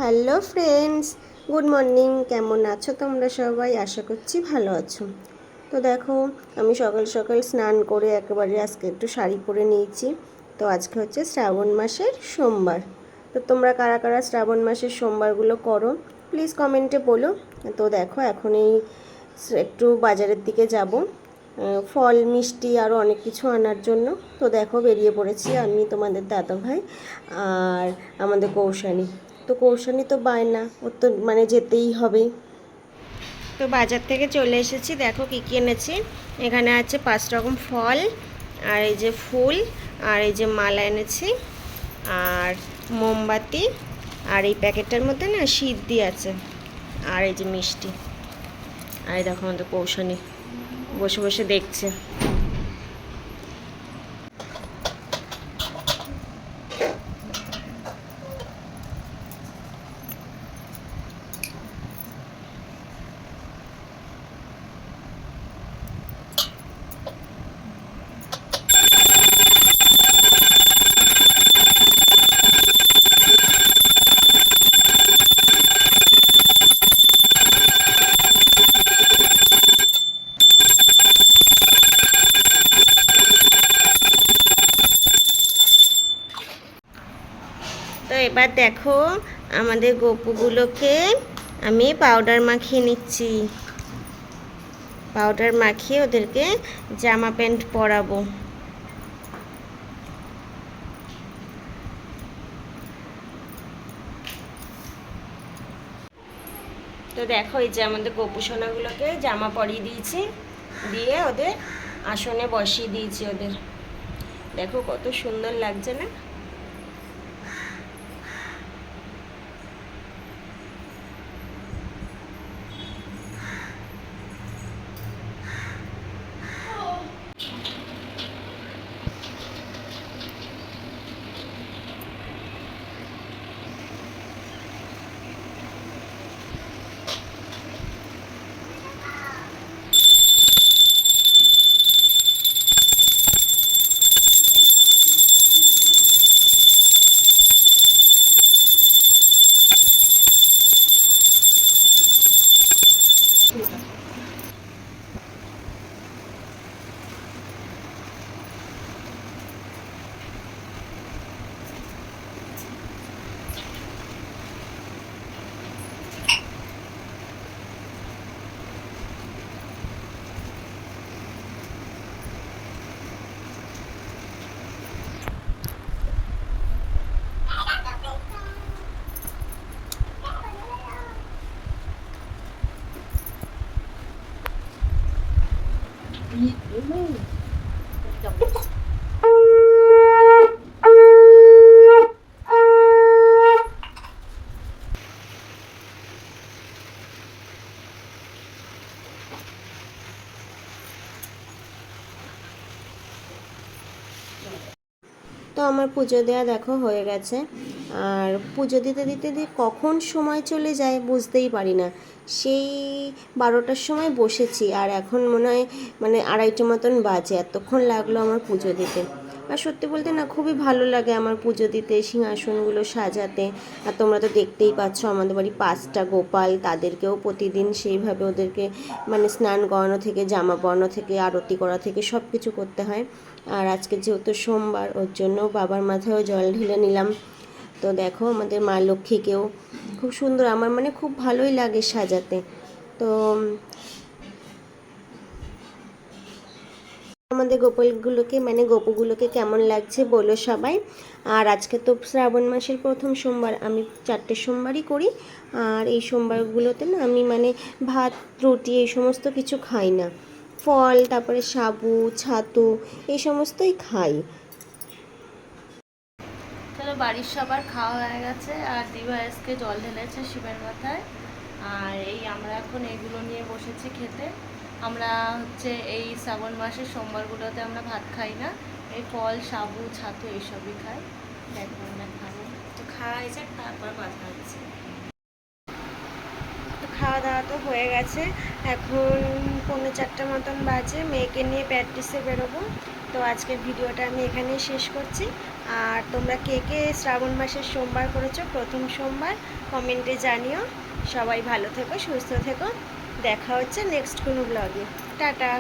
Hello friends, good morning. কেমন আছো তোমরা সবাই? আশা করছি ভালো আছো। তো দেখো, আমি সকাল সকাল স্নান করে একেবারে আজকে একটু শাড়ি পরে নিয়েছি। তো আজকে হচ্ছে শ্রাবণ মাসের সোমবার। তো তোমরা কারা কারা শ্রাবণ মাসের সোমবারগুলো করো প্লিজ কমেন্টে বলো। তো দেখো, এখন এই একটু বাজারের দিকে যাব ফল মিষ্টি আরও অনেক কিছু আনার জন্য। তো দেখো, বেরিয়ে পড়েছি আমি, তোমাদের দাদা ভাই আর আমাদের কৌশানী। তো কৌশানী তো বায়না, ওর তো মানে যেতেই হবে। তো বাজার থেকে চলে এসেছি, দেখো কী কী এনেছি। এখানে আছে 5 রকম ফল, আর এই যে ফুল, আর এই যে মালা এনেছি, আর মোমবাতি, আর এই প্যাকেটটার মধ্যে না সিদ্ধি আছে, আর এই যে মিষ্টি। আর এই দেখো আমাদের কৌশানী বসে বসে দেখছে। তো এবার দেখো, আমাদের গপুগুলোকে আমি পাউডার মাখিয়ে নিচ্ছি। পাউডার মাখিয়ে ওদেরকে জামা প্যান্ট পরাবো। তো দেখো, এই যে আমাদের গপু সোনাগুলোকে জামা পরিয়ে দিয়েছি, দিয়ে ওদের আসনে বসিয়ে দিয়েছি ওদের। দেখো কত সুন্দর লাগছে না? তো আমার পুজো দেওয়া দেখো হয়ে গেছে। আর পুজো দিতে দিতে দিয়ে কখন সময় চলে যায় বুঝতেই পারি না। সেই 12টার সময় বসেছি, আর এখন মনে হয় মানে 2:30 মতন বাজে। এতক্ষণ লাগলো আমার পুজো দিতে। আর সত্যি বলতে না, খুবই ভালো লাগে আমার পুজো দিতে, সিংহাসনগুলো সাজাতে। আর তোমরা তো দেখতেই পাচ্ছ, আমাদের বাড়ি 5টা গোপাল, তাদেরকেও প্রতিদিন সেইভাবে ওদেরকে মানে স্নান করানো থেকে, জামা পরানো থেকে, আরতি করা থেকে সব কিছু করতে হয়। আর আজকে যেহেতু সোমবার, ওর জন্য বাবার মাথায়ও জল ঢেলে নিলাম। তো দেখো, আমাদের মা লক্ষ্মীকেও খুব সুন্দর, আমার মানে খুব ভালোই লাগে সাজাতে। তো আমাদের গোপালগুলোকে মানে গপুগুলোকে কেমন লাগছে বলো সবাই। আর আজকে তো শ্রাবণ মাসের প্রথম সোমবার, আমি 4টে সোমবারই করি। আর এই সোমবারগুলোতে না আমি মানে ভাত রুটি এই সমস্ত কিছু খাই না। ফল, তারপরে সাবু ছাতু এই সমস্তই খাই। চলো, বাড়ির সবার খাওয়া হয়ে গেছে, আর দিবা আজকে জল ঢেলেছে শিবের মাথায়। আর এই আমরা এখন এগুলো নিয়ে বসেছি খেতে। আমরা হচ্ছে এই শ্রাবণ মাসের সোমবারগুলোতে আমরা ভাত খাই না, এই ফল সাবু ছাতু এইসবই খাই। দেখো আমরা খাবো, তো খাওয়া হয়েছে, তারপর কথা হচ্ছে। তো খাওয়া দাওয়া তো হয়ে গেছে, এখন 3:45 মতন বাজে, মেয়েকে নিয়ে প্র্যাকটিসে বেরোবো। তো আজকের ভিডিওটা আমি এখানেই শেষ করছি। আর তোমরা কে কে শ্রাবণ মাসের সোমবার করেছো, প্রথম সোমবার, কমেন্টে জানিও। সবাই ভালো থেকো, সুস্থ থেকো, দেখা হচ্ছে নেক্সট কোনো ব্লগে। টাটা।